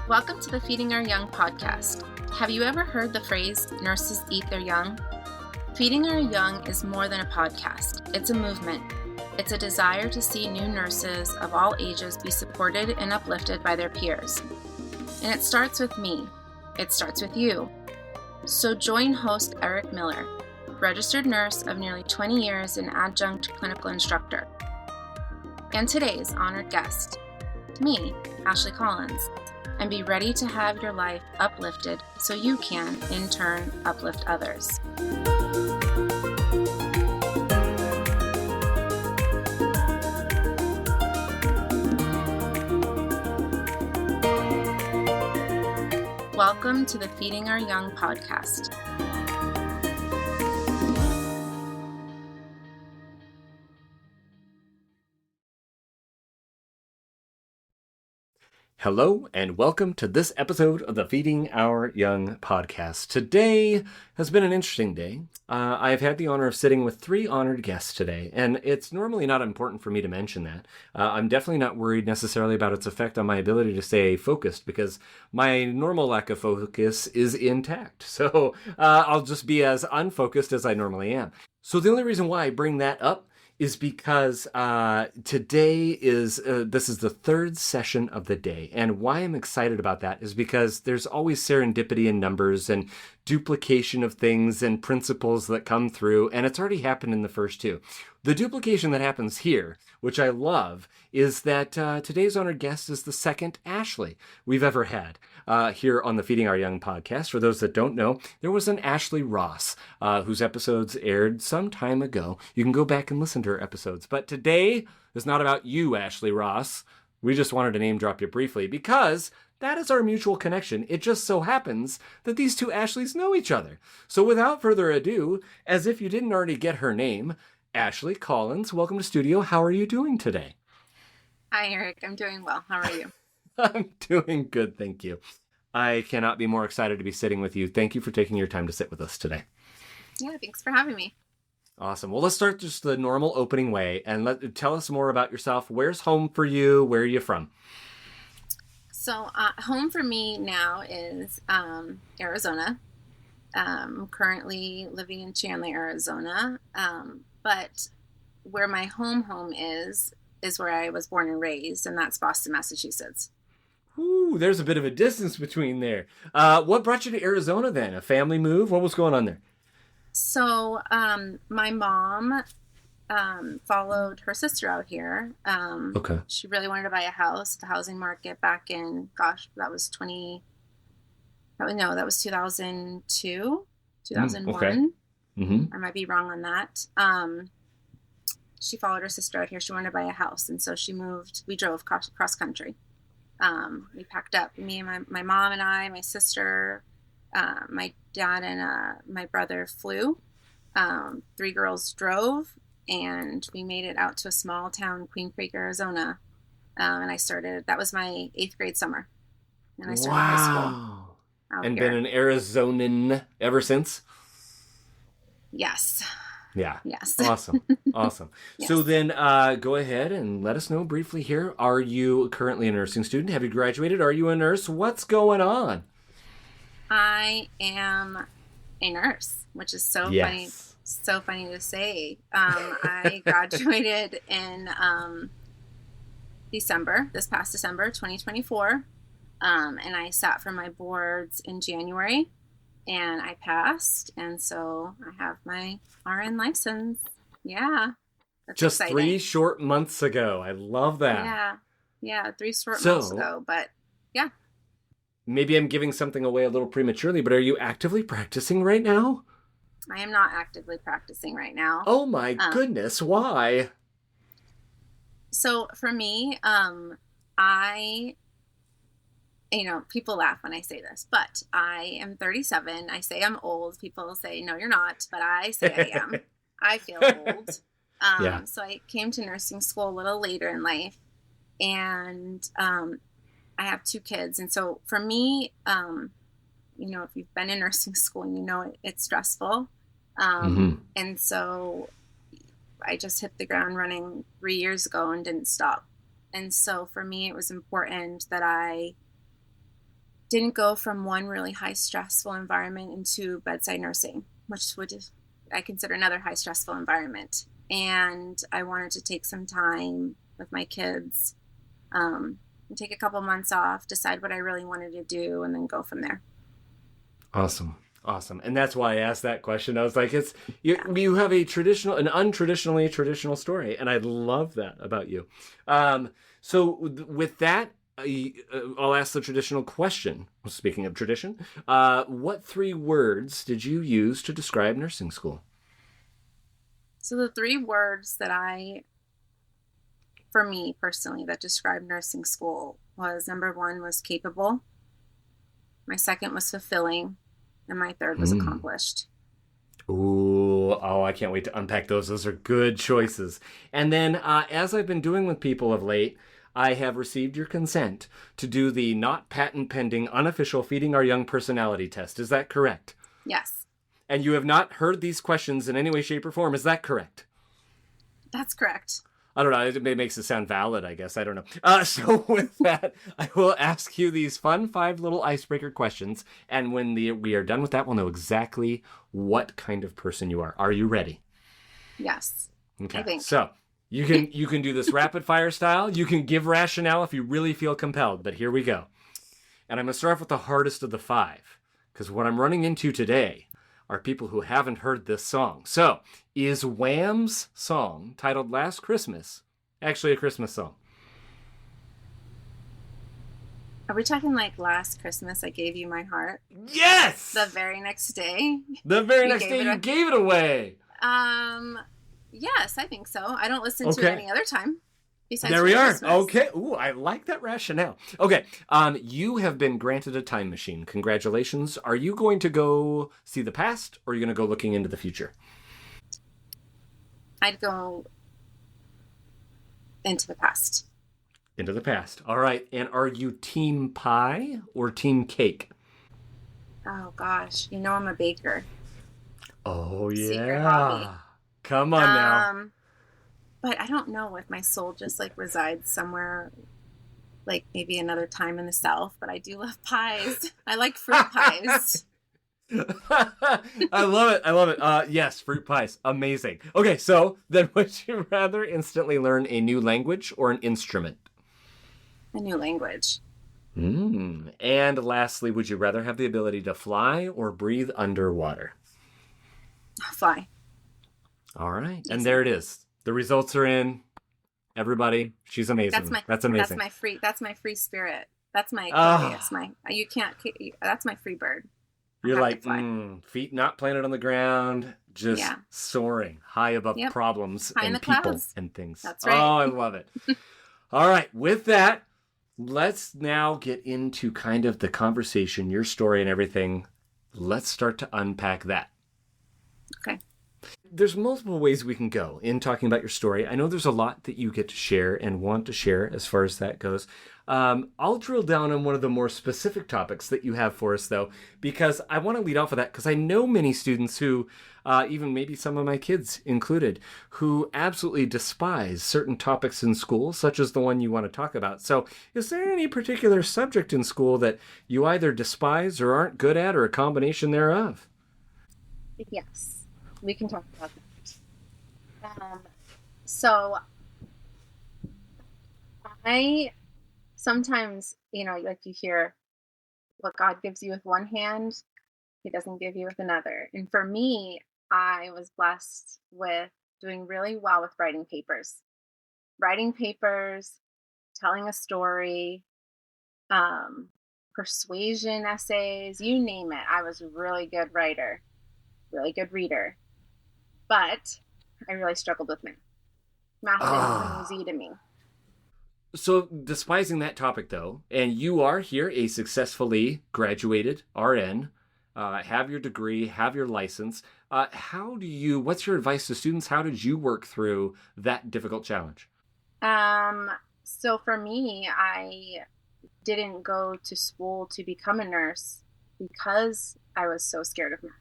Welcome to the Feeding Our Young podcast. Have you ever heard the phrase, nurses eat their young? Feeding Our Young is more than a podcast. It's a movement. It's a desire to see new nurses of all ages be supported and uplifted by their peers. And it starts with me. It starts with you. So join host Eric Miller, registered nurse of nearly 20 years and adjunct clinical instructor. And today's honored guest, me, Ashley Collins, and be ready to have your life uplifted so you can, in turn, uplift others. Welcome to the Feeding Our Young podcast. Hello, and welcome to this episode of the Feeding Our Young podcast. Today has been an interesting day. I've had the honor of sitting with three honored guests today, and it's normally not important for me to mention that. I'm definitely not worried necessarily about its effect on my ability to stay focused, because my normal lack of focus is intact. So I'll just be as unfocused as I normally am. So the only reason why I bring that up is because today is this is the third session of the day. And why I'm excited about that is because there's always serendipity in numbers and duplication of things and principles that come through. And it's already happened in the first two. The duplication that happens here, which I love, is that today's honored guest is the second Ashley we've ever had here on the Feeding Our Young podcast. For those that don't know, there was an Ashley Ross whose episodes aired some time ago. You can go back and listen to her episodes. But today is not about you, Ashley Ross. We just wanted to name drop you briefly because that is our mutual connection. It just so happens that these two Ashleys know each other. So without further ado, as if you didn't already get her name, Ashley Collins, welcome to studio. How are you doing today? Hi, Eric. I'm doing well. How are you? I'm doing good, thank you. I cannot be more excited to be sitting with you. Thank you for taking your time to sit with us today. Yeah, thanks for having me. Awesome. Well, let's start just the normal opening way and tell us more about yourself. Where's home for you? Where are you from? So home for me now is Arizona. I'm currently living in Chandler, Arizona. But where my home is where I was born and raised, and that's Boston, Massachusetts. Ooh, there's a bit of a distance between there. What brought you to Arizona then? A family move? What was going on there? So my mom followed her sister out here. Okay. She really wanted to buy a house. The housing market back in, that was 2002, 2001. Okay. Mm-hmm. I might be wrong on that. She followed her sister out here. She wanted to buy a house. And so she moved. We drove cross country. We packed up, me and my mom and I, my sister, my dad and my brother flew. Three girls drove, and we made it out to a small town, Queen Creek, Arizona. And that was my 8th grade summer. And I started high school out and here. Been an Arizonan ever since? Yes. Yeah. Yes. Awesome. Awesome. Yes. So then go ahead and let us know briefly here. Are you currently a nursing student? Have you graduated? Are you a nurse? What's going on? I am a nurse, which is so funny. So funny to say. I graduated in this past December, 2024. And I sat for my boards in January. And I passed, and so I have my RN license. Yeah. That's just exciting. 3 short months ago. I love that. Yeah, 3 short months ago, but yeah. Maybe I'm giving something away a little prematurely, but are you actively practicing right now? I am not actively practicing right now. Oh my goodness, why? So for me, people laugh when I say this, but I am 37. I say I'm old. People say, no, you're not, but I say I am. I feel old. So I came to nursing school a little later in life, and I have 2 kids. And so for me, if you've been in nursing school, it's stressful. And so I just hit the ground running 3 years ago and didn't stop. And so for me, it was important that I didn't go from one really high stressful environment into bedside nursing, which I consider another high stressful environment. And I wanted to take some time with my kids, and take a couple months off, decide what I really wanted to do, and then go from there. Awesome. Awesome. And that's why I asked that question. I was like, you have an untraditionally traditional story. And I love that about you. With that, I'll ask the traditional question. Speaking of tradition, what 3 words did you use to describe nursing school? So the 3 words for me personally, that described nursing school was, number 1 was capable. My 2nd was fulfilling. And my 3rd was accomplished. I can't wait to unpack those. Those are good choices. And then, as I've been doing with people of late, I have received your consent to do the not patent pending unofficial Feeding Our Young personality test. Is that correct? Yes. And you have not heard these questions in any way, shape, or form. Is that correct? That's correct. I don't know. It makes it sound valid, I guess. I don't know. So with that, I will ask you these fun 5 little icebreaker questions. And when we are done with that, we'll know exactly what kind of person you are. Are you ready? Yes. Okay. I think. So you can do this rapid fire style. You can give rationale if you really feel compelled. But here we go. And I'm going to start off with the hardest of the 5. Because what I'm running into today are people who haven't heard this song. So, is Wham's song titled Last Christmas actually a Christmas song? Are we talking like Last Christmas I Gave You My Heart? Yes! The very next day? The very next day you gave it away. Yes, I think so. I don't listen to it any other time. There we are. Christmas. Okay. Ooh, I like that rationale. Okay. You have been granted a time machine. Congratulations. Are you going to go see the past, or are you going to go looking into the future? I'd go into the past. Into the past. All right. And are you team pie or team cake? Oh, gosh. You know I'm a baker. Oh, yeah. Secret hobby. Come on now. But I don't know if my soul just like resides somewhere, like maybe another time in the South. But I do love pies. I like fruit pies. I love it. Yes, fruit pies. Amazing. Okay, so then would you rather instantly learn a new language or an instrument? A new language. And lastly, would you rather have the ability to fly or breathe underwater? Fly. All right. Easy. And there it is. The results are in. Everybody, she's amazing. That's amazing. That's my free spirit. That's my that's my free bird. You're like, feet not planted on the ground, just soaring high above problems and people clouds. And things. That's right. Oh, I love it. All right. With that, let's now get into kind of the conversation, your story and everything. Let's start to unpack that. Okay. There's multiple ways we can go in talking about your story. I know there's a lot that you get to share and want to share as far as that goes. I'll drill down on one of the more specific topics that you have for us, though, because I want to lead off with that, because I know many students who, even maybe some of my kids included, who absolutely despise certain topics in school, such as the one you want to talk about. So is there any particular subject in school that you either despise or aren't good at, or a combination thereof? Yes. We can talk about that. So I sometimes, like you hear what God gives you with one hand, he doesn't give you with another. And for me, I was blessed with doing really well with writing papers, telling a story, persuasion essays, you name it. I was a really good writer, really good reader. But I really struggled with math. Math didn't come easy to me. So despising that topic, though, and you are here a successfully graduated RN, have your degree, have your license. What's your advice to students? How did you work through that difficult challenge? So for me, I didn't go to school to become a nurse because I was so scared of math.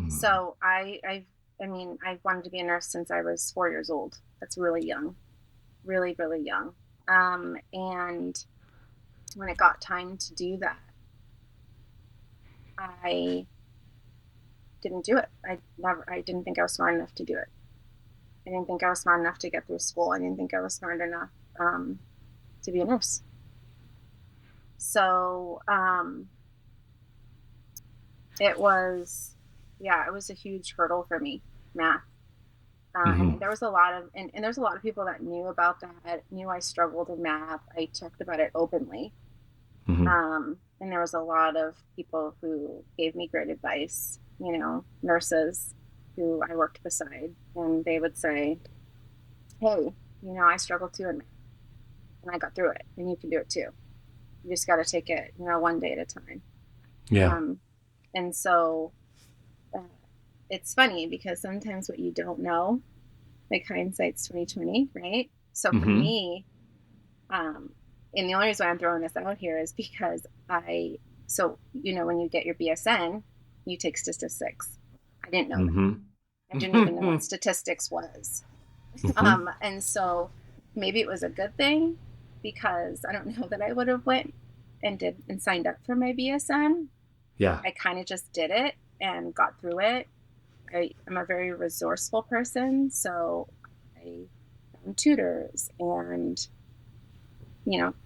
So I wanted to be a nurse since I was 4 years old. That's really young, really, really young. And when it got time to do that, I didn't do it. I didn't think I was smart enough to do it. I didn't think I was smart enough to get through school. I didn't think I was smart enough to be a nurse. So it was a huge hurdle for me, math. And there was a lot of, and there's a lot of people that knew about that, knew I struggled in math. I talked about it openly. And there was a lot of people who gave me great advice, nurses who I worked beside, and they would say, hey, I struggled too in math, and I got through it, and you can do it too. You just got to take it, one day at a time. Yeah. And so it's funny because sometimes what you don't know, like hindsight's 20/20, right? So for me, and the only reason why I'm throwing this out here is because when you get your BSN, you take statistics. I didn't know that. I didn't even know what statistics was. And so maybe it was a good thing, because I don't know that I would have went and signed up for my BSN. Yeah. I kind of just did it and got through it. I'm a very resourceful person, so I found tutors and,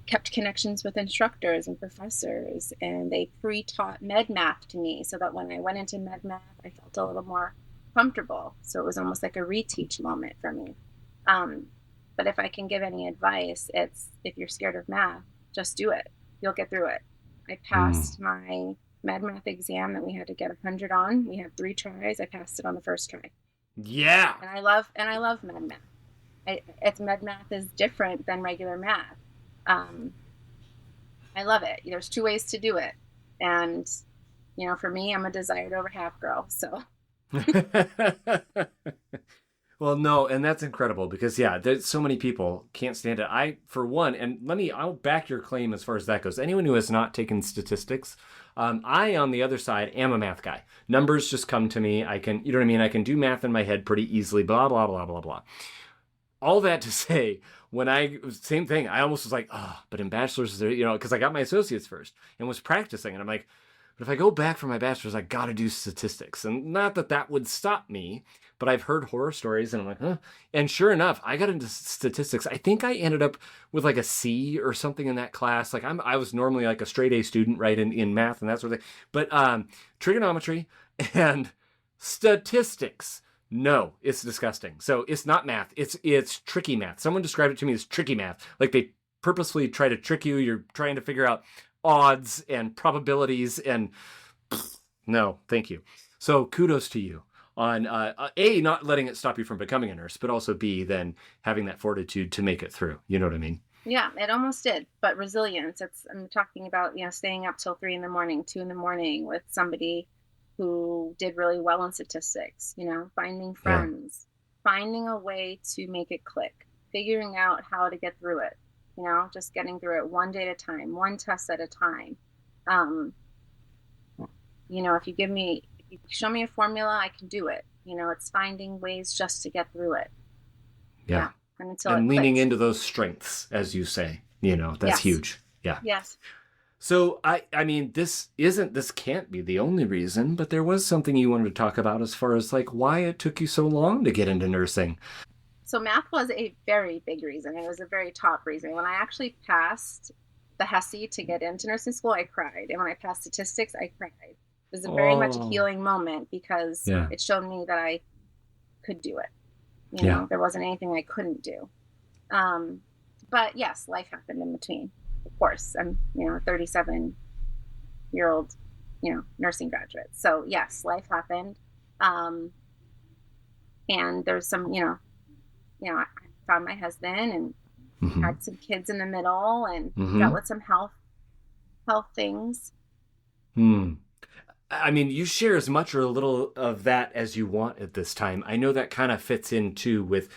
kept connections with instructors and professors, and they pre-taught med math to me so that when I went into med math, I felt a little more comfortable. So it was almost like a reteach moment for me. But if I can give any advice, it's if you're scared of math, just do it. You'll get through it. I passed my med math exam that we had to get 100 on. We had 3 tries. I passed it on the first try. Yeah. And I love med math. Med math is different than regular math. I love it. There's 2 ways to do it. And, for me, I'm a desired over half girl. So. Well, no, and that's incredible because, there's so many people can't stand it. I, for one, and I'll back your claim as far as that goes. Anyone who has not taken statistics, I, on the other side, am a math guy. Numbers just come to me. I can, I can do math in my head pretty easily, blah, blah, blah, blah, blah. All that to say, same thing, I almost was like, but in bachelor's, because I got my associates first and was practicing. And I'm like, but if I go back for my bachelor's, I got to do statistics. And not that would stop me, but I've heard horror stories and I'm like, huh. And sure enough, I got into statistics. I think I ended up with like a C or something in that class. Like I was normally like a straight A student, right, in math and that sort of thing. But trigonometry and statistics, no, it's disgusting. So it's not math. It's tricky math. Someone described it to me as tricky math. Like they purposefully try to trick you. You're trying to figure out odds and probabilities and no, thank you. So kudos to you on A, not letting it stop you from becoming a nurse, but also B, then having that fortitude to make it through. You know what I mean? Yeah, it almost did. But resilience, I'm talking about, staying up till 3 a.m, 2 a.m. with somebody who did really well in statistics, finding friends, finding a way to make it click, figuring out how to get through it, just getting through it one day at a time, one test at a time. If you show me a formula, I can do it. It's finding ways just to get through it. Yeah. And leaning into those strengths, as you say, that's huge. Yeah. Yes. So, I mean, this can't be the only reason, but there was something you wanted to talk about as far as like why it took you so long to get into nursing. So math was a very big reason. It was a very top reason. When I actually passed the HESI to get into nursing school, I cried. And when I passed statistics, I cried. It was a very much a healing moment because it showed me that I could do it. There wasn't anything I couldn't do. But yes, life happened in between. Of course, I'm, a 37-year-old, nursing graduate. So yes, life happened. And there's some, I found my husband and had some kids in the middle and dealt with some health things. I mean, you share as much or a little of that as you want at this time. I know that kind of fits in too with,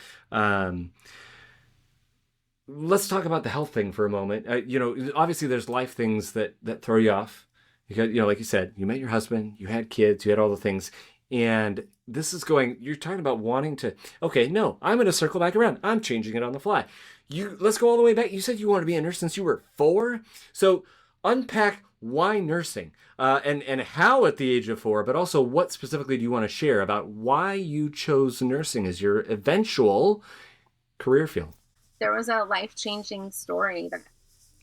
let's talk about the health thing for a moment. Obviously there's life things that throw you off. You got, like you said, you met your husband, you had kids, you had all the things. And this is you're talking about wanting to, okay, no, I'm going to circle back around. I'm changing it on the fly. Let's go all the way back. You said you wanted to be a nurse since you were 4. So unpack why nursing and how at the age of 4, but also what specifically do you want to share about why you chose nursing as your eventual career field? There was a life-changing story that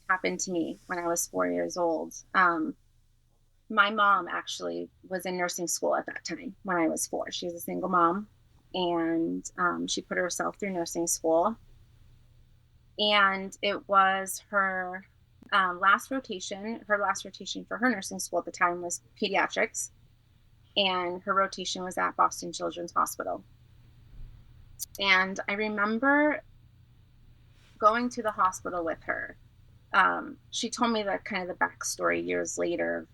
happened to me when I was 4 years old. My mom actually was in nursing school at that time when I was 4. She was a single mom, and she put herself through nursing school. And it was her last rotation. Her last rotation for her nursing school at the time was pediatrics, and her rotation was at Boston Children's Hospital. And I remember going to the hospital with her. She told me the kind of the backstory years later,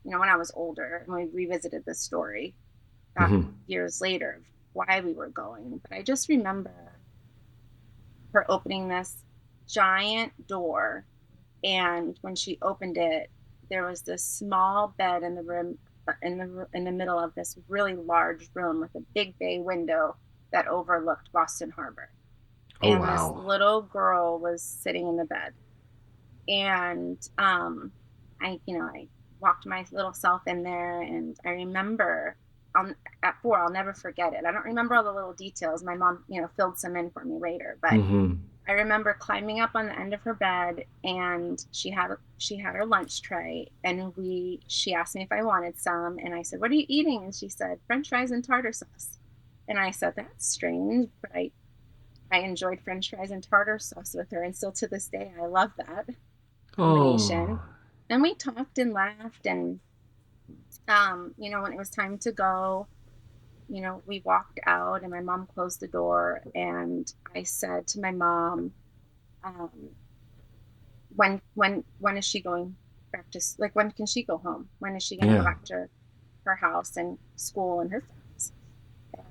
when I was older, and we revisited this story years later of why we were going. But I just remember her opening this giant door, and when she opened it, there was this small bed in the room, in the middle of this really large room with a big bay window that overlooked Boston Harbor. Oh, and wow. This little girl was sitting in the bed, and I walked my little self in there, and I remember at 4, I'll never forget it. I don't remember all the little details. My mom, filled some in for me later, but I remember climbing up on the end of her bed, and she had her lunch tray, and she asked me if I wanted some, and I said, "What are you eating?" And she said, "French fries and tartar sauce." And I said, "That's strange," but I enjoyed French fries and tartar sauce with her, and still to this day I love that combination. Oh. And we talked and laughed, and when it was time to go, we walked out, and my mom closed the door, and I said to my mom, when is she going back to, like, when can she go home? When is she going to go back to her house and school and her friends?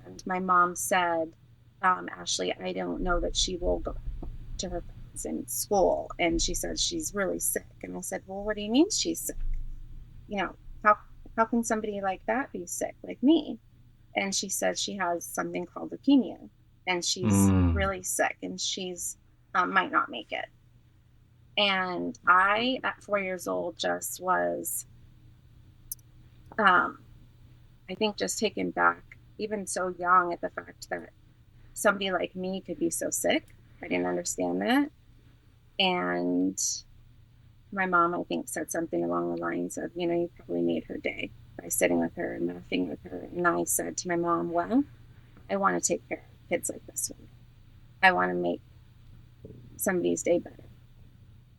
And my mom said, "Ashley, I don't know that she will go back to her friends in school." And she said, "She's really sick." And I said, "Well, what do you mean she's sick? How can somebody like that be sick, like me?" And she said she has something called leukemia, and she's really sick, and she's might not make it. And I, at 4 years old, just was, I think, just taken back, even so young, at the fact that somebody like me could be so sick. I didn't understand that. And my mom, I think, said something along the lines of, "You probably made her day by sitting with her and laughing with her." And I said to my mom, "Well, I want to take care of kids like this one. I want to make somebody's day better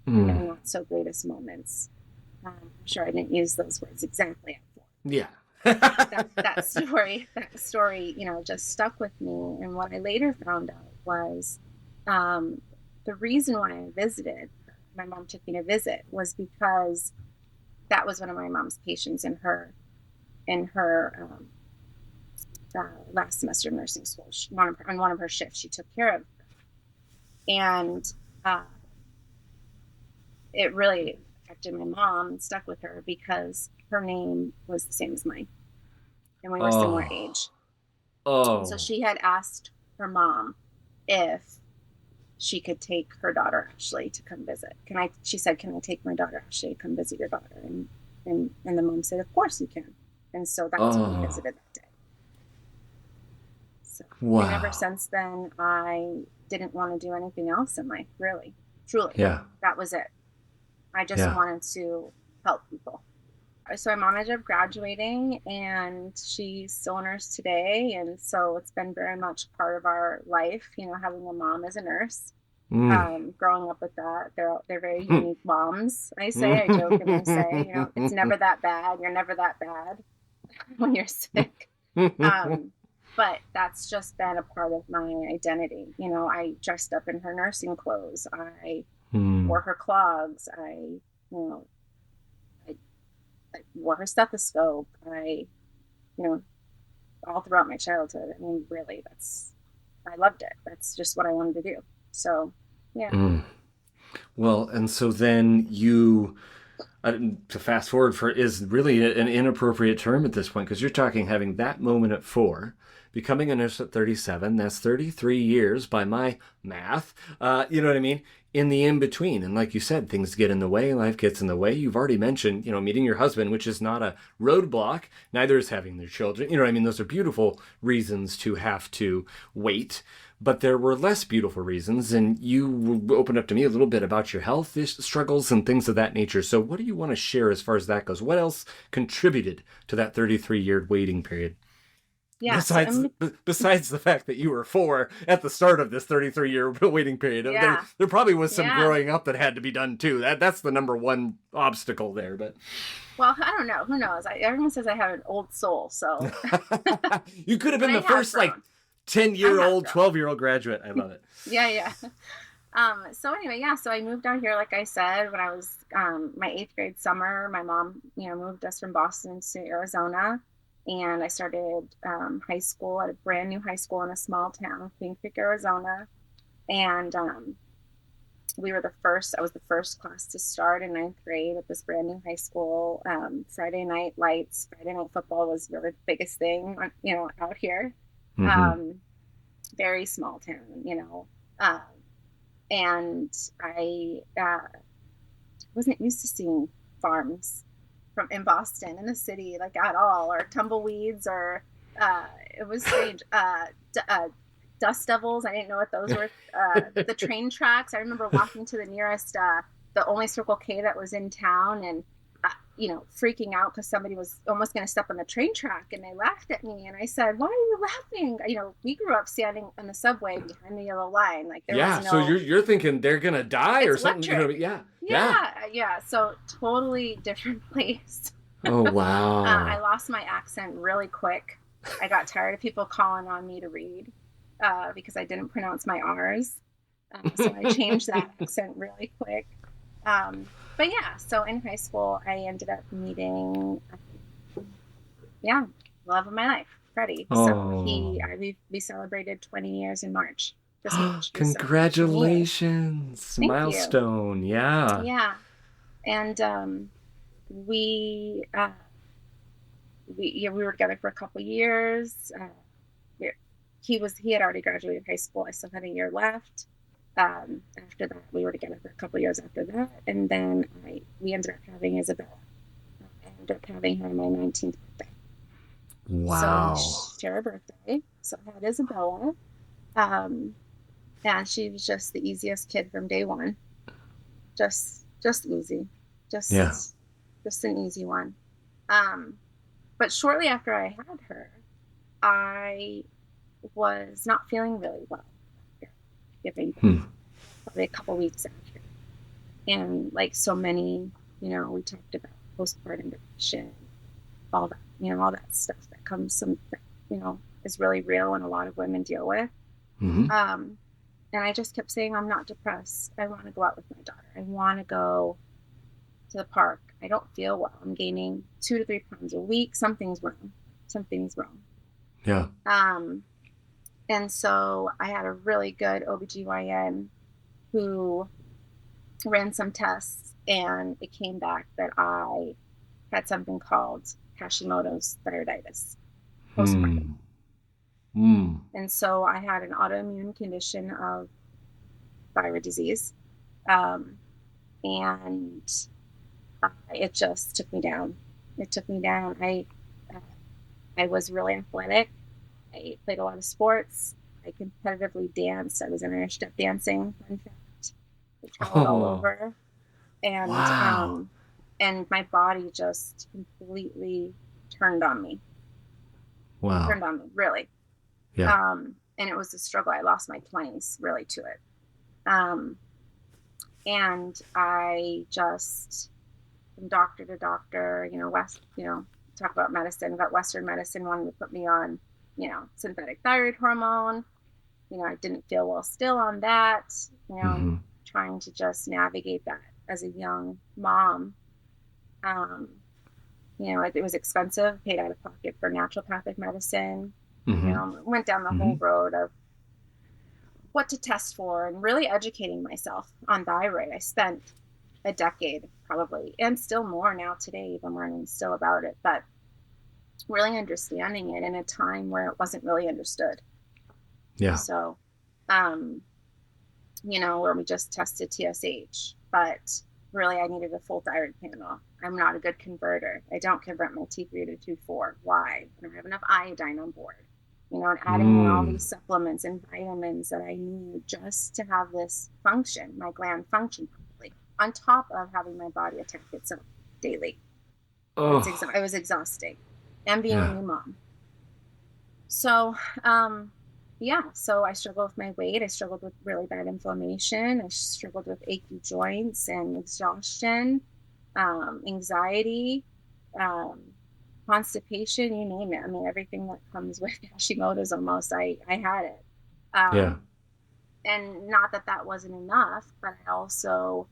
in not so greatest moments." I'm sure I didn't use those words exactly at 4. Yeah. that story, just stuck with me. And what I later found out was the reason why I visited, my mom took me to visit, was because that was one of my mom's patients in her last semester of nursing school. On one of her shifts, she took care of her. And it really affected my mom and stuck with her because her name was the same as mine, and we were similar age. So she had asked her mom if she could take her daughter Ashley to come visit. She said, "Can I take my daughter Ashley to come visit your daughter?" And the mom said, "Of course you can." And so that's when we visited that day. So wow. And ever since then, I didn't want to do anything else in life, really, truly. Yeah. That was it. I just wanted to help people. So my mom ended up graduating, and she's still a nurse today. And so it's been very much part of our life, having a mom as a nurse. Growing up with that, they're very unique moms. I joke and I say, it's never that bad. You're never that bad when you're sick. But that's just been a part of my identity. I dressed up in her nursing clothes. I wore her clogs. I wore her stethoscope. All throughout my childhood. I mean, really, I loved it. That's just what I wanted to do. So, yeah. Well, and so then you to fast forward for is really an inappropriate term at this point, because you're talking having that moment at 4, becoming a nurse at 37. That's 33 years by my math. You know what I mean? In the in-between. And like you said, things get in the way. Life gets in the way. You've already mentioned, meeting your husband, which is not a roadblock. Neither is having their children. You know what I mean? Those are beautiful reasons to have to wait. But there were less beautiful reasons, and you opened up to me a little bit about your health struggles and things of that nature. So what do you want to share as far as that goes? What else contributed to that 33-year waiting period? Yeah, besides the fact that you were 4 at the start of this 33-year waiting period, there probably was some growing up that had to be done too. That's the number one obstacle there. But well, I don't know. Who knows? Everyone says I have an old soul, so you could have been the first 10-year-old, 12-year-old graduate. I love it. Yeah. So anyway, so I moved down here, like I said, when I was my 8th grade summer. My mom, moved us from Boston to Arizona, and I started high school at a brand new high school in a small town, Queen Creek, Arizona. And I was the first class to start in 9th grade at this brand new high school. Friday night football was the biggest thing, out here. Mm-hmm. Very small town, and I wasn't used to seeing farms in Boston, in the city, at all, or tumbleweeds, or it was strange. Dust devils, I didn't know what those were. The train tracks, I remember walking to the nearest, the only Circle K that was in town, and freaking out because somebody was almost going to step on the train track, and they laughed at me, and I said, "Why are you laughing?" We grew up standing on the subway behind the yellow line, there was no... So you're thinking they're going to die or something, Yeah. So totally different place. Oh wow. I lost my accent really quick. I got tired of people calling on me to read because I didn't pronounce my R's. So I changed that accent really quick. But so in high school, I ended up meeting, love of my life, Freddie. Oh. So we celebrated 20 years in March. This March. Congratulations! Milestone. You. Yeah. And we were together for a couple years. He had already graduated high school. I still had a year left. After that, we were together for a couple of years after that, and then we ended up having Isabella. I ended up having her on my 19th birthday. Wow! So we share a birthday. So I had Isabella, and she was just the easiest kid from day one. Just easy, just an easy one. But shortly after I had her, I was not feeling really well. Giving probably a couple weeks after, and like so many, we talked about postpartum depression, all that stuff that comes is really real and a lot of women deal with. Mm-hmm. And I just kept saying, I'm not depressed. I want to go out with my daughter. I want to go to the park. I don't feel well. I'm gaining 2 to 3 pounds a week. Something's wrong. Yeah. And so I had a really good OBGYN who ran some tests, and it came back that I had something called Hashimoto's thyroiditis postpartum. And so I had an autoimmune condition of thyroid disease. And it just took me down. I was really athletic. I played a lot of sports. I competitively danced. I was in Irish step dancing, fun fact. I traveled all over. And wow. And my body just completely turned on me. Wow. Turned on me, really. Yeah. And it was a struggle. I lost my 20s really to it. And I just, from doctor to doctor, talk about medicine, but Western medicine wanted to put me on synthetic thyroid hormone. I didn't feel well still on that, trying to just navigate that as a young mom. It was expensive, paid out of pocket for naturopathic medicine. Went down the whole road of what to test for and really educating myself on thyroid. I spent a decade probably, and still more now today, even learning still about it, but really understanding it in a time where it wasn't really understood. Yeah. So, where we just tested TSH, but really I needed a full thyroid panel. I'm not a good converter. I don't convert my T3 to T4. Why? I don't have enough iodine on board. And adding in all these supplements and vitamins that I need just to have this function, my gland function properly, on top of having my body attack itself daily. Oh. It was exhausting. And being a new mom. So, so I struggled with my weight. I struggled with really bad inflammation. I struggled with achy joints and exhaustion, anxiety, constipation, you name it. I mean, everything that comes with Hashimoto's almost, I had it. And not that wasn't enough, but I also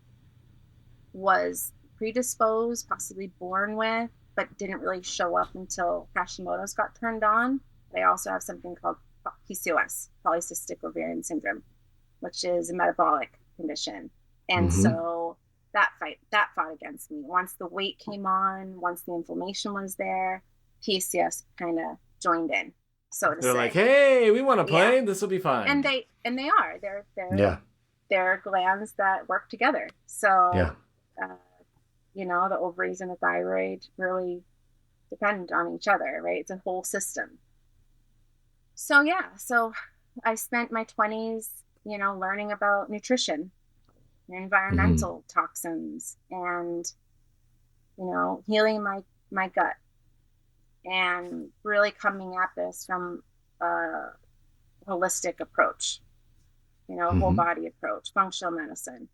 was predisposed, possibly born with, but didn't really show up until Hashimoto's got turned on. I also have something called PCOS, polycystic ovarian syndrome, which is a metabolic condition. And so that fought against me. Once the weight came on, once the inflammation was there, PCOS kind of joined in, so to say. They're like, hey, we want to play. Yeah. This will be fun. And they are. They're glands that work together. So, the ovaries and the thyroid really depend on each other, right? It's a whole system. So, so I spent my 20s, learning about nutrition, environmental toxins, and, healing my gut, and really coming at this from a holistic approach, whole body approach, functional medicine,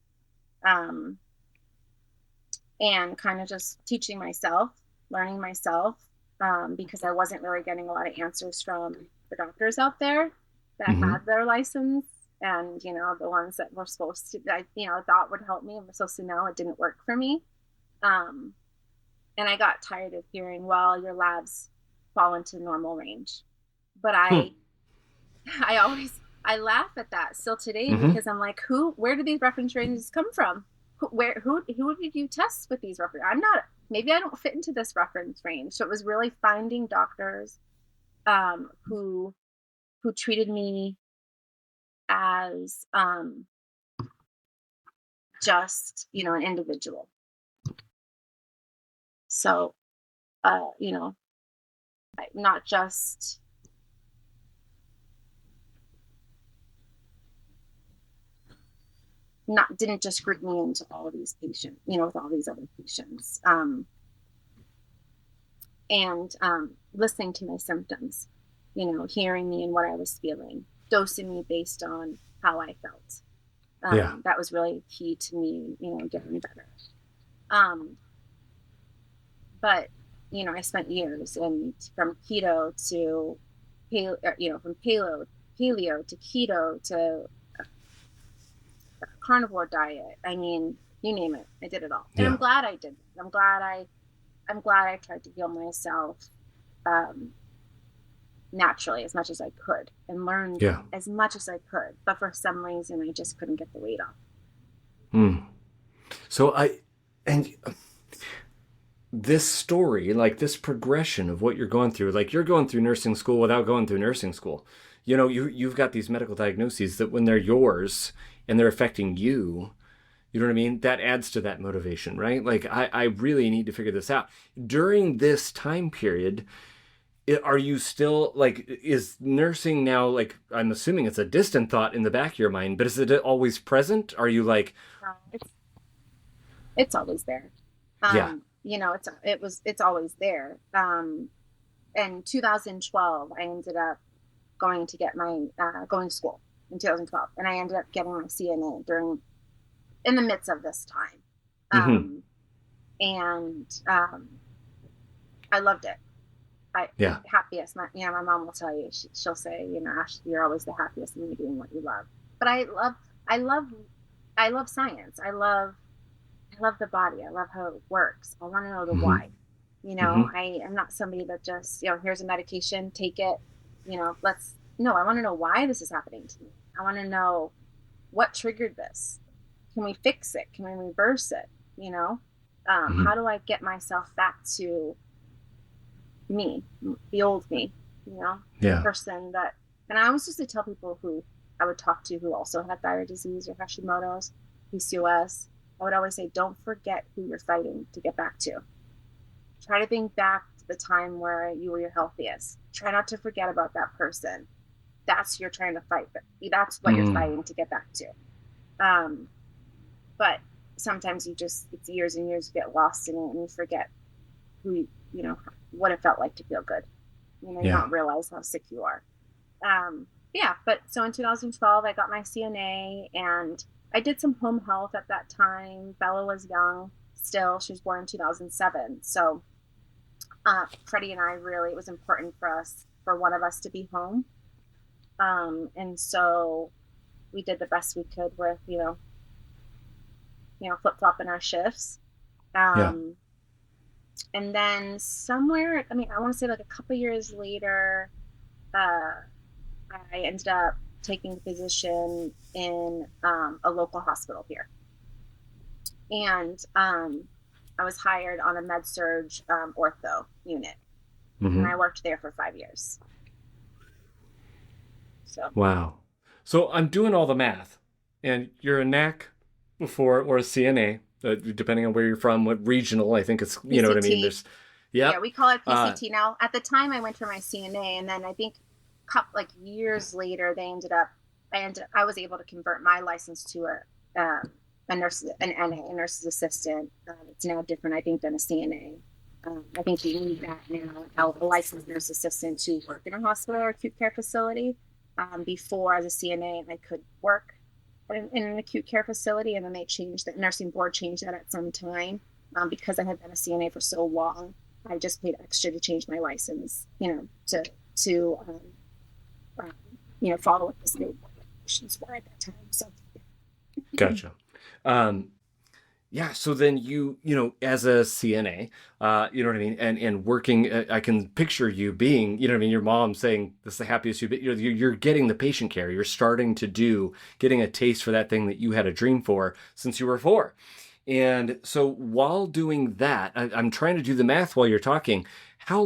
and kind of just teaching myself, learning myself, because I wasn't really getting a lot of answers from the doctors out there that had their license, and the ones that were supposed to, thought would help me and were supposed to know, it didn't work for me. And I got tired of hearing, well, your labs fall into normal range. But I laugh at that still today, because I'm like, where do these reference ranges come from? Who did you test with these reference? Maybe I don't fit into this reference range. So it was really finding doctors who treated me as just, an individual. So, not just didn't just group me into all of these patients, with all these other patients, and listening to my symptoms, hearing me and what I was feeling, dosing me based on how I felt. That was really key to me, getting better. But, I spent years from keto to, from paleo to keto to carnivore diet. I mean, you name it, I did it all. And I'm glad I did it. I'm glad I tried to heal myself naturally as much as I could, and learned as much as I could. But for some reason, I just couldn't get the weight off. So this story, like this progression of what you're going through, like you're going through nursing school without going through nursing school. You've got these medical diagnoses that when they're yours and they're affecting you, you know what I mean? That adds to that motivation, right? Like, I really need to figure this out. During this time period, are you still, like, is nursing now, like, I'm assuming it's a distant thought in the back of your mind, but is it always present? Are you like... It's always there. It's always there. In 2012, I ended up going to get my, going to school in 2012. And I ended up getting my CNA in the midst of this time. I loved it. Happiest. My mom will tell you, she'll say, Ashley, you're always the happiest when you're doing what you love. But I love science. I love the body. I love how it works. I want to know the why. I am not somebody that just, here's a medication, take it, I want to know why this is happening to me. I want to know what triggered this. Can we fix it? Can we reverse it? you know? Hmm. How do I get myself back to me, the old me, the Yeah. person that, and I always used to tell people who I would talk to who also had thyroid disease or Hashimoto's, PCOS, I would always say, don't forget who you're fighting to get back to. Try to think back to the time where you were your healthiest. Try not to forget about that person. That's you're trying to fight, but that's what you're Mm. fighting to get back to. Um, but sometimes it's years and years you get lost in it and you forget what it felt like to feel good. You Yeah. don't realize how sick you are. Yeah, but so in 2012, I got my CNA and I did some home health at that time. Bella was young still. She was born in 2007. So Freddie and I really, it was important for us, for one of us to be home. And so we did the best we could with, flip flopping our shifts. Yeah. Um, and then somewhere, I mean, I want to say like a couple years later, uh, I ended up taking a position in a local hospital here. And I was hired on a med surge ortho unit. And Hmm. I worked there for 5 years. So, Wow. So I'm doing all the math, and you're a NAC before or a CNA, depending on where you're from, what regional. I think it's, you know what I mean. PCT. There's, Yeah, yep. we call it Uh, PCT now. At the time, I went for my CNA, and then I think couple like years later, I was able to convert my license to a nurse, an NA, a nurse's assistant. It's now different, I think, than a CNA. I think you need that now, a licensed nurse assistant to work in a hospital or acute care facility. Before, as a CNA, I could work in an acute care facility, and then they changed, the nursing board changed that at some time. Because I had been a CNA for so long, I just paid extra to change my license, to follow what the state regulations were at that time. So gotcha. Um, Yeah, so then as a CNA, you know what I mean, and working, I can picture you being, you know what I mean, your mom saying this is the happiest you've been. You're getting the patient care. You're starting to getting a taste for that thing that you had a dream for since you were 4. And so while doing that, I'm trying to do the math while you're talking. How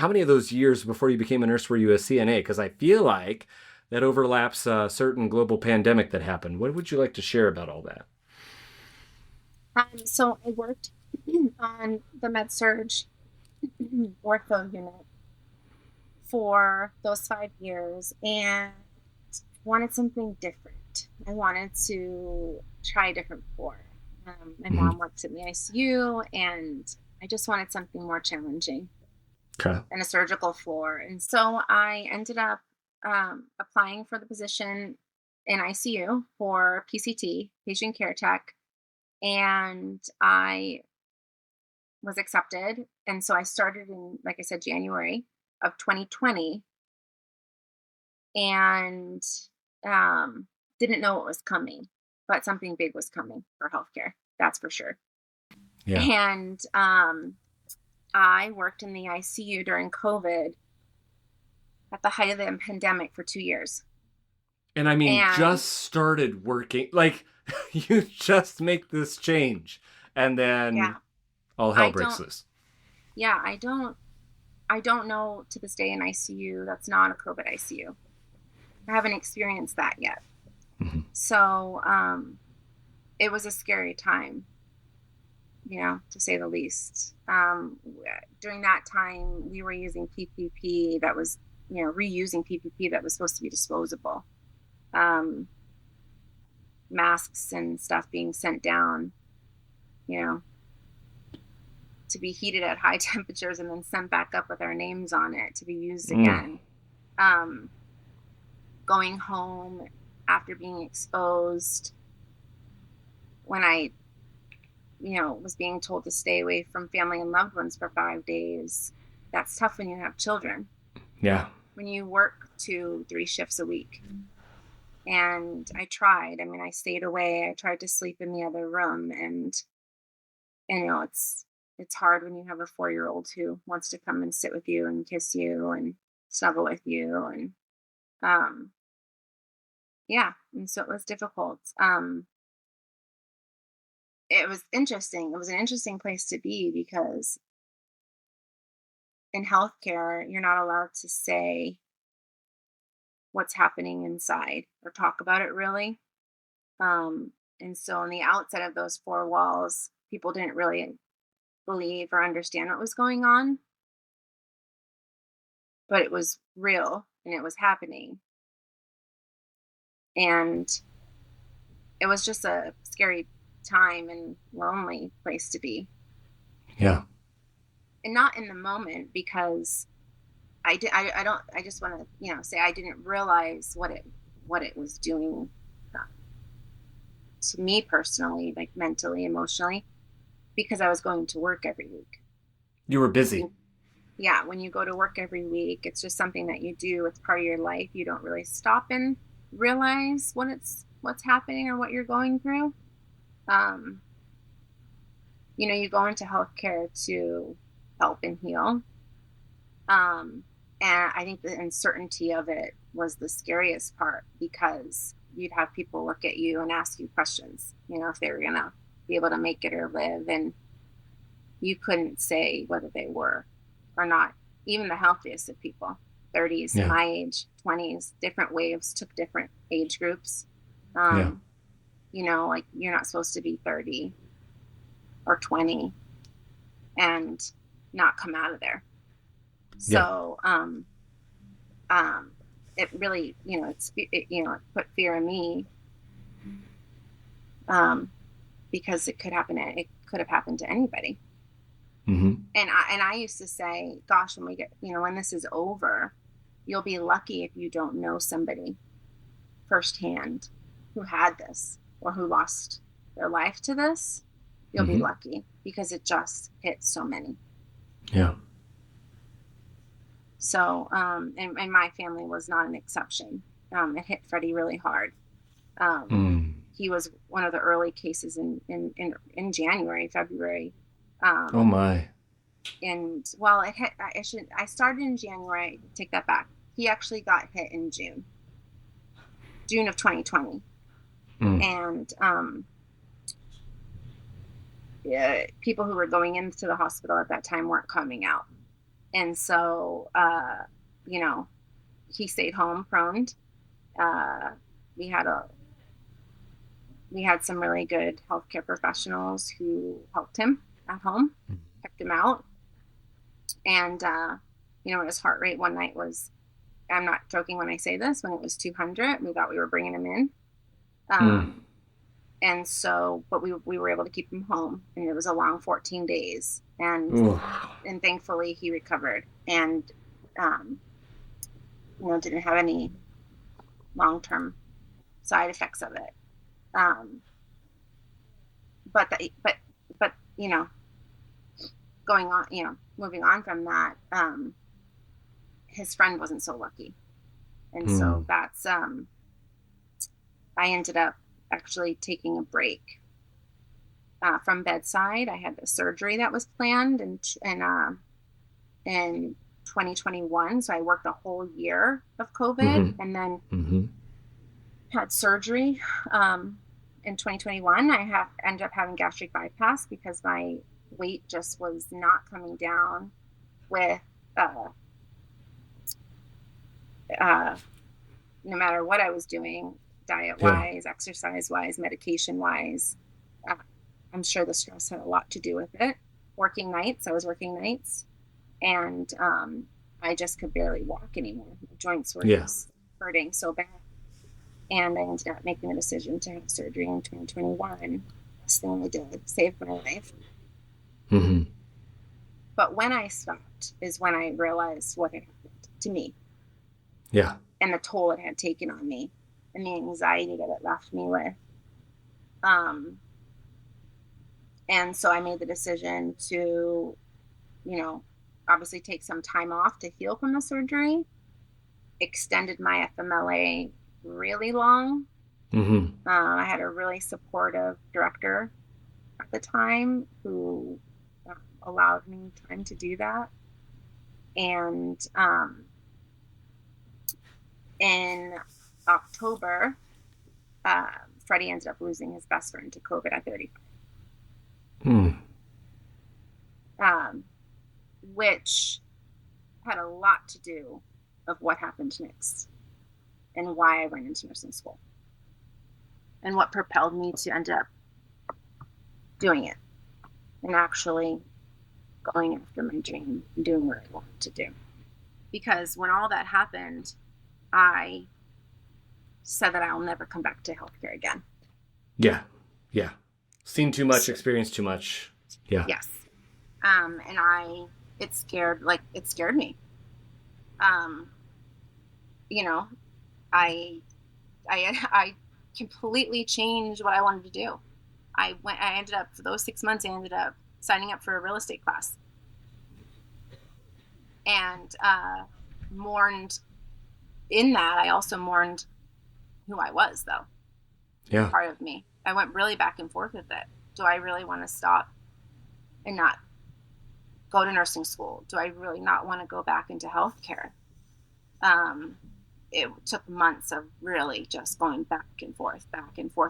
many of those years before you became a nurse were you a CNA? Because I feel like that overlaps a certain global pandemic that happened. What would you like to share about all that? so I worked on the med surge ortho unit for those 5 years and wanted something different. I wanted to try a different floor. My Hmm. mom works in the ICU, and I just wanted something more challenging Okay. than a surgical floor. And so I ended up applying for the position in ICU for PCT, patient care tech, and I was accepted. And so I started in, like I said, January of 2020, and um, didn't know what was coming, but something big was coming for healthcare. That's for sure. Yeah. And I worked in the ICU during COVID at the height of the pandemic for 2 years. And I mean, And just started working. Like, you just make this change, and then yeah, all hell I breaks don't, loose. yeah, I don't know to this day an ICU that's not a COVID ICU. I haven't experienced that yet. Mhm. So it was a scary time, to say the least. During that time, we were using PPP that was, reusing PPP that was supposed to be disposable. Um, Masks and stuff being sent down, you know, to be heated at high temperatures and then sent back up with our names on it to be used Mm. again. Um, Going home after being exposed when I, was being told to stay away from family and loved ones for 5 days. That's tough when you have children, Yeah. when you work 2, 3 shifts a week. And I tried. I mean, I stayed away. I tried to sleep in the other room, and it's hard when you have a 4-year-old who wants to come and sit with you and kiss you and snuggle with you, and um yeah, and so it was difficult. it was interesting. It was an interesting place to be because in healthcare, you're not allowed to say what's happening inside or talk about it really. And so on the outside of those four walls, people didn't really believe or understand what was going on, but it was real and it was happening. And it was just a scary time and lonely place to be. Yeah. And not in the moment, because I just want to, say I didn't realize what it was doing to me personally, like mentally, emotionally, because I was going to work every week. You were busy. Yeah. When you go to work every week, it's just something that you do. It's part of your life. You don't really stop and realize what's happening or what you're going through. You go into healthcare to help and heal. And I think the uncertainty of it was the scariest part, because you'd have people look at you and ask you questions, if they were going to be able to make it or live. And you couldn't say whether they were or not. Even the healthiest of people, 30s, Yeah. my age, 20s, different waves took different age groups. Like you're not supposed to be 30 or 20 and not come out of there. So, it really, it put fear in me, because it could have happened to anybody. Mm-hmm. And I used to say, gosh, when we get, when this is over, you'll be lucky if you don't know somebody firsthand who had this or who lost their life to this. You'll be lucky, because it just hit so many. Yeah. So, and my family was not an exception. It hit Freddie really hard. He was one of the early cases in January, February. Oh my. And well, I started in January. Take that back. He actually got hit in June of 2020. And, people who were going into the hospital at that time weren't coming out. And so, he stayed home proned. We had some really good healthcare professionals who helped him at home, kept him out. And, his heart rate one night was, I'm not joking when I say this, when it was 200, we thought we were bringing him in. And so, but we were able to keep him home, and it was a long 14 days. And thankfully he recovered and, didn't have any long-term side effects of it. But going on, moving on from that, his friend wasn't so lucky. And so that's, I ended up actually taking a break from bedside. I had a surgery that was planned in 2021. So I worked a whole year of COVID and then had surgery in 2021. I ended up having gastric bypass because my weight just was not coming down with no matter what I was doing, diet-wise, exercise-wise, medication-wise. I'm sure the stress had a lot to do with it. I was working nights, and I just could barely walk anymore. My joints were just hurting so bad. And I ended up making the decision to have surgery in 2021. Best thing I did, saved my life. But when I stopped is when I realized what had happened to me. Yeah. And the toll it had taken on me and the anxiety that it left me with. And so I made the decision to, obviously take some time off to heal from the surgery, extended my FMLA really long. I had a really supportive director at the time who allowed me time to do that. And in October, Freddie ended up losing his best friend to COVID at 35. Hmm. Which had a lot to do of what happened next and why I went into nursing school and what propelled me to end up doing it and actually going after my dream and doing what I wanted to do. Because when all that happened, I said that I'll never come back to healthcare again. Yeah. Yeah. Seen too much, experienced too much. Yeah. Yes. And it scared me. You know, I completely changed what I wanted to do. I ended up, for those 6 months, I ended up signing up for a real estate class. And mourned in that. I also mourned who I was, though. Yeah. Part of me. I went really back and forth with it. Do I really want to stop and not go to nursing school? Do I really not want to go back into healthcare? It took months of really just going back and forth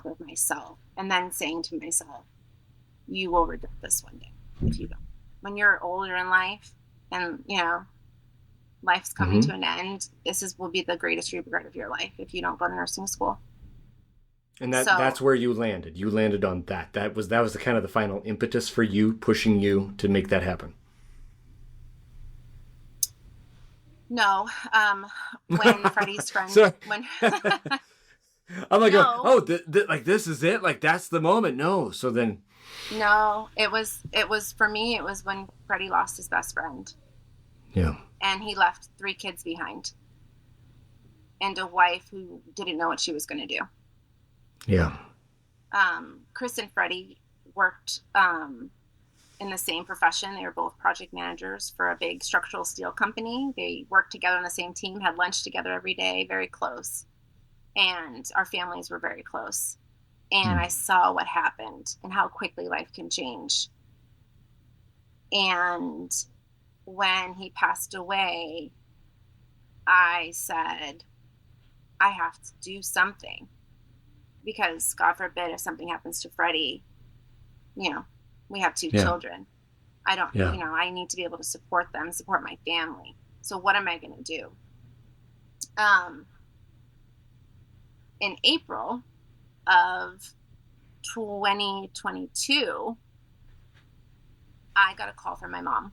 with myself, and then saying to myself, you will regret this one day if you don't. When you're older in life and, you know, life's coming to an end, will be the greatest regret of your life if you don't go to nursing school. And that's where you landed. You landed on that. That was the kind of the final impetus for you, pushing you to make that happen. No, when Freddie's friend, when I'm like, no. Like this is it. Like that's the moment. No, so then. No, it was for me. It was when Freddie lost his best friend. Yeah. And he left 3 kids behind, and a wife who didn't know what she was going to do. Yeah. Chris and Freddie worked in the same profession. They were both project managers for a big structural steel company. They worked together on the same team, had lunch together every day, very close. And our families were very close. And I saw what happened and how quickly life can change. And when he passed away, I said, I have to do something. Because God forbid if something happens to Freddie, you know, we have 2 children. I don't, you know, I need to be able to support them, support my family. So what am I going to do? In April of 2022, I got a call from my mom.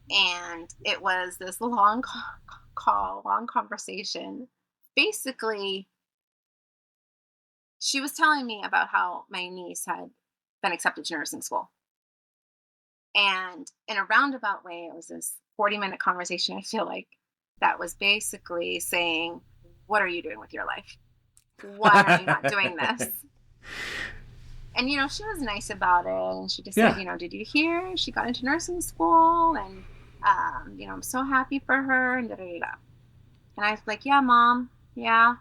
And it was this long conversation. Basically, she was telling me about how my niece had been accepted to nursing school. And in a roundabout way, it was this 40-minute conversation, I feel like, that was basically saying, what are you doing with your life? Why are you not doing this? And, you know, she was nice about it. And she just said, you know, did you hear? She got into nursing school. And, you know, I'm so happy for her. And da-da-da-da. And I was like, yeah, Mom. Yeah.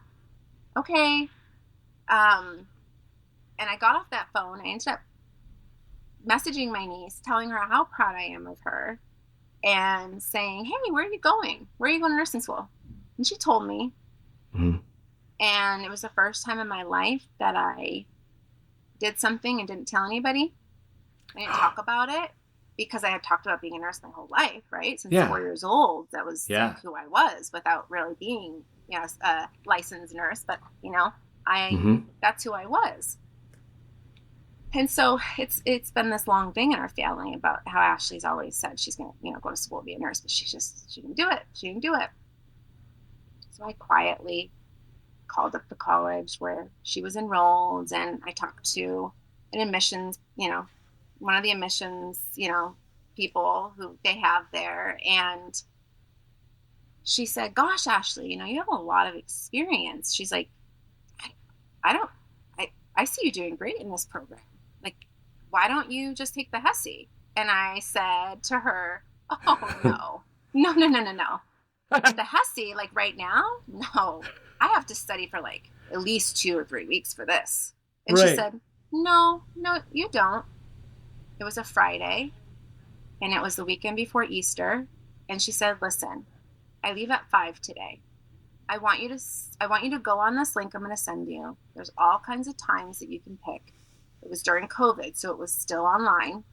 Okay. And I got off that phone. I ended up messaging my niece, telling her how proud I am of her, and saying, hey, where are you going? Where are you going to nursing school? And she told me. Mm-hmm. And it was the first time in my life that I did something and didn't tell anybody. I didn't talk about it because I had talked about being a nurse my whole life, right? Since 4 years old, that was who I was without really being, you know, a licensed nurse. But, you know, that's who I was. And so it's been this long thing in our family about how Ashley's always said she's going to, you know, go to school, be a nurse, but she didn't do it. She didn't do it. So I quietly called up the college where she was enrolled, and I talked to an admissions, you know, one of the admissions, you know, people who they have there. And she said, gosh, Ashley, you know, you have a lot of experience. She's like, I see you doing great in this program. Like, why don't you just take the HESI? And I said to her, oh, no. The HESI, like right now, no. I have to study for like at least 2 or 3 weeks for this. And she said, no, you don't. It was a Friday, and it was the weekend before Easter. And she said, listen, I leave at 5 today. I want you to go on this link I'm going to send you. There's all kinds of times that you can pick. It was during COVID, so it was still online.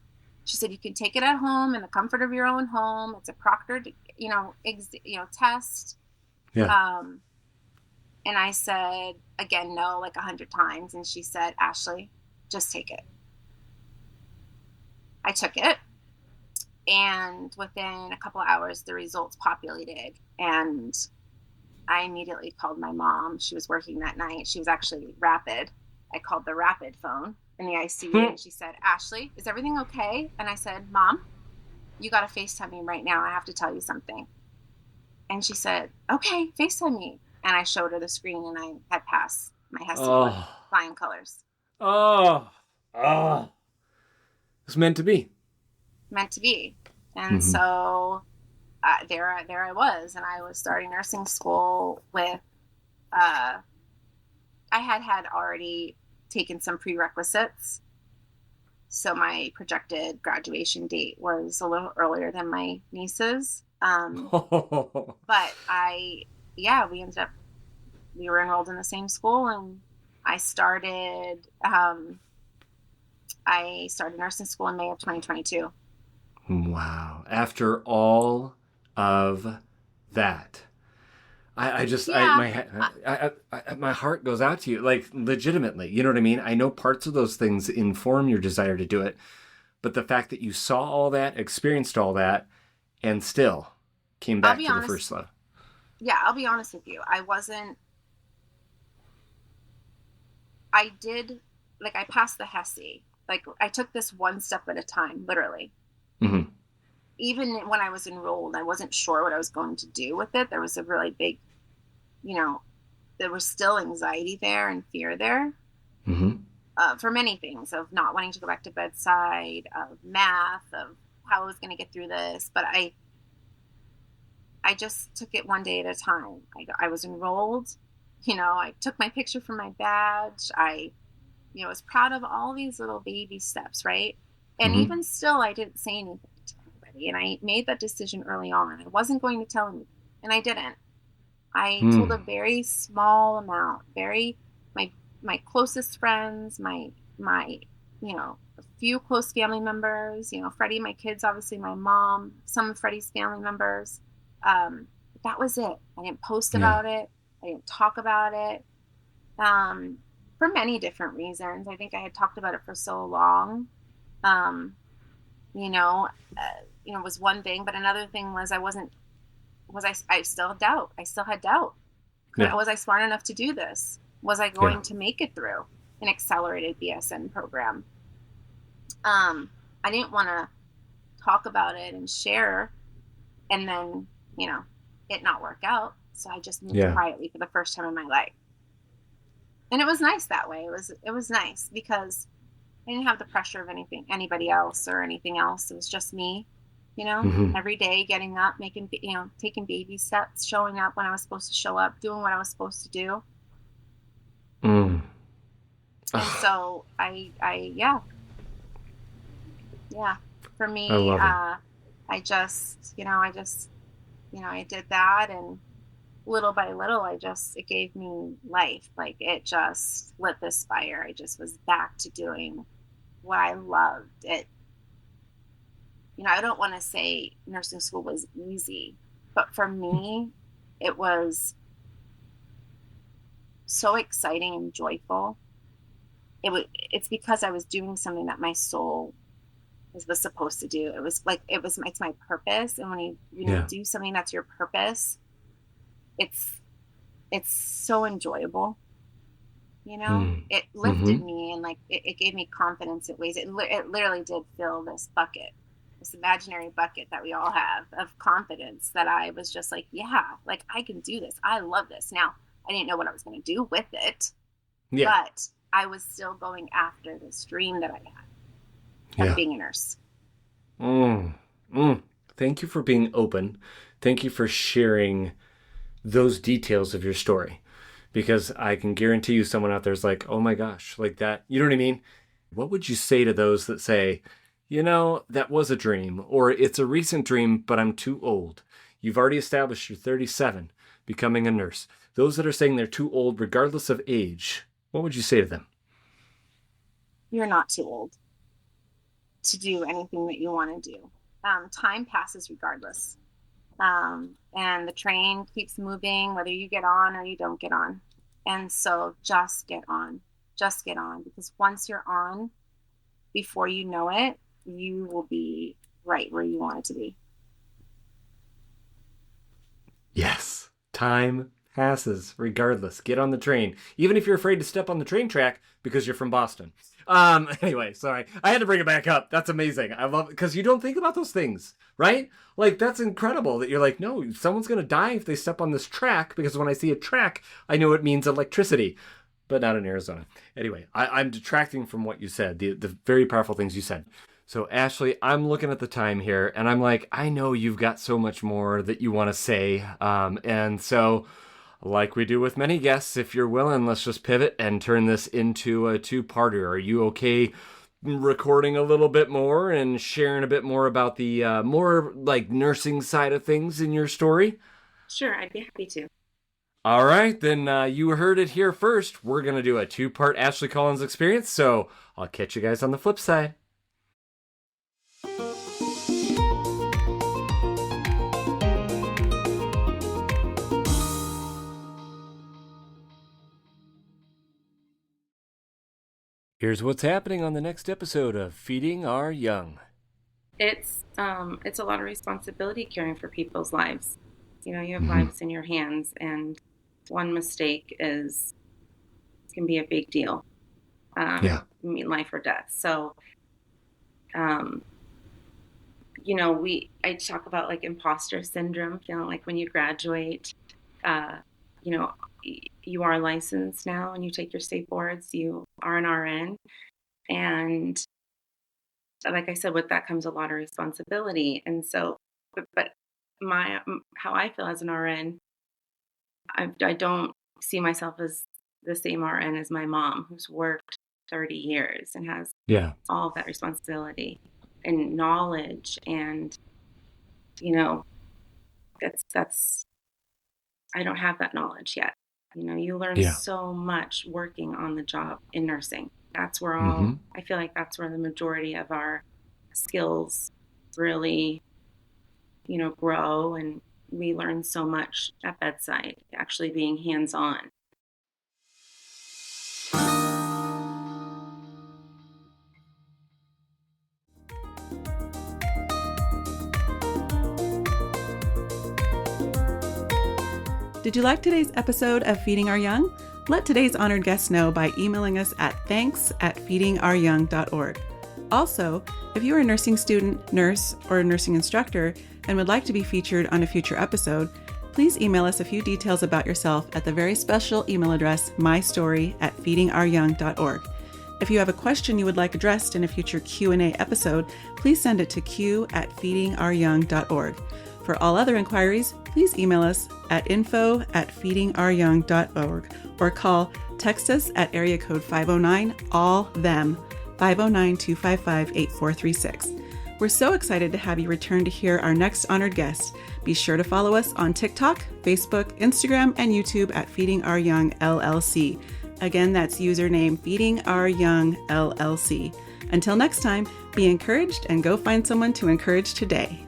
She said, you can take it at home in the comfort of your own home. It's a proctored, test. Yeah. And I said, again, no, like 100 times. And she said, Ashley, just take it. I took it. And within a couple of hours, the results populated. And I immediately called my mom. She was working that night. She was actually rapid. I called the rapid phone in the ICU, and she said, Ashley, is everything okay? And I said, Mom, you got to FaceTime me right now. I have to tell you something. And she said, okay, FaceTime me. And I showed her the screen, and I had passed my HESI with flying colors. It's meant to be. Meant to be. And so there I was, and I was starting nursing school with, I had already taken some prerequisites. So my projected graduation date was a little earlier than my niece's. But we were enrolled in the same school, and I started nursing school in May of 2022. Wow. After all of that. My heart goes out to you, like, legitimately. You know what I mean? I know parts of those things inform your desire to do it, but the fact that you saw all that, experienced all that, and still came back to the first love. Yeah, I'll be honest with you. I passed the HESI. Like, I took this one step at a time, literally. Mm-hmm. Even when I was enrolled, I wasn't sure what I was going to do with it. There was a really big, there was still anxiety there and fear there for many things, of not wanting to go back to bedside, of math, of how I was going to get through this. But I just took it one day at a time. I was enrolled, I took my picture for my badge. I was proud of all these little baby steps, right? And even still, I didn't say anything to anybody. And I made that decision early on. I wasn't going to tell anybody, and I didn't. I told a very small amount, my closest friends, my a few close family members, Freddie, my kids, obviously my mom, some of Freddie's family members. That was it. I didn't post about it. I didn't talk about it. For many different reasons. I think I had talked about it for so long. Was one thing, but another thing was I still had doubt. I still had doubt. Yeah. Was I smart enough to do this? Was I going to make it through an accelerated BSN program? I didn't want to talk about it and share and then, it not work out. So I just moved quietly for the first time in my life. And it was nice that way. It was nice because I didn't have the pressure of anybody else or anything else. It was just me, every day getting up, making, taking baby steps, showing up when I was supposed to show up, doing what I was supposed to do. And so I for me, I did that, and little by little, it gave me life. Like, it just lit this fire. I just was back to doing what I loved. I don't want to say nursing school was easy, but for me, it was so exciting and joyful. It's because I was doing something that my soul was supposed to do. It's my purpose. And when you do something that's your purpose, it's so enjoyable. It lifted me, and it gave me confidence in ways. It literally did fill this bucket, this imaginary bucket that we all have of confidence, that I was just like, I can do this. I love this. Now, I didn't know what I was going to do with it, but I was still going after this dream that I had of being a nurse. Thank you for being open. Thank you for sharing those details of your story, because I can guarantee you someone out there's like, oh my gosh, like that. You know what I mean? What would you say to those that say, that was a dream, or it's a recent dream, but I'm too old? You've already established you're 37, becoming a nurse. Those that are saying they're too old, regardless of age, what would you say to them? you're not too old to do anything that you want to do. Time passes regardless. And the train keeps moving, whether you get on or you don't get on. And so just get on, because once you're on, before you know it, you will be right where you want it to be. Yes. Time passes regardless. Get on the train. Even if you're afraid to step on the train track because you're from Boston. Anyway, sorry. I had to bring it back up. That's amazing. I love it because you don't think about those things, right? Like, that's incredible that you're like, no, someone's going to die if they step on this track, because when I see a track, I know it means electricity, but not in Arizona. Anyway, I'm detracting from what you said, the very powerful things you said. So, Ashley, I'm looking at the time here, and I'm like, I know you've got so much more that you want to say. And so, like we do with many guests, if you're willing, let's just pivot and turn this into a two-parter. Are you okay recording a little bit more and sharing a bit more about the more like nursing side of things in your story? Sure, I'd be happy to. All right, then you heard it here first. We're going to do a two-part Ashley Collins experience, so I'll catch you guys on the flip side. Here's what's happening on the next episode of Feeding Our Young. It's a lot of responsibility caring for people's lives. You know, you have lives in your hands, and one mistake can be a big deal. I mean, life or death. So, you know, I talk about like imposter syndrome, feeling like when you graduate, you know, you are licensed now and you take your state boards, you are an RN. And like I said, with that comes a lot of responsibility. And so, but how I feel as an RN, I don't see myself as the same RN as my mom, who's worked 30 years and has all of that responsibility and knowledge. And, you know, that's I don't have that knowledge yet. You know, you learn so much working on the job in nursing. That's where I feel like that's where the majority of our skills really, you know, grow, and we learn so much at bedside, actually being hands-on. Did you like today's episode of Feeding Our Young? Let today's honored guests know by emailing us at thanks@feedingouryoung.org. Also, if you are a nursing student, nurse, or a nursing instructor and would like to be featured on a future episode, please email us a few details about yourself at the very special email address mystory@feedingouryoung.org. If you have a question you would like addressed in a future Q&A episode, please send it to q@feedingouryoung.org. For all other inquiries, please email us at info@feedingouryoung.org or text us at area code 509-ALL-THEM, 509-255-8436. We're so excited to have you return to hear our next honored guest. Be sure to follow us on TikTok, Facebook, Instagram, and YouTube at Feeding Our Young LLC. Again, that's username Feeding Our Young LLC. Until next time, be encouraged and go find someone to encourage today.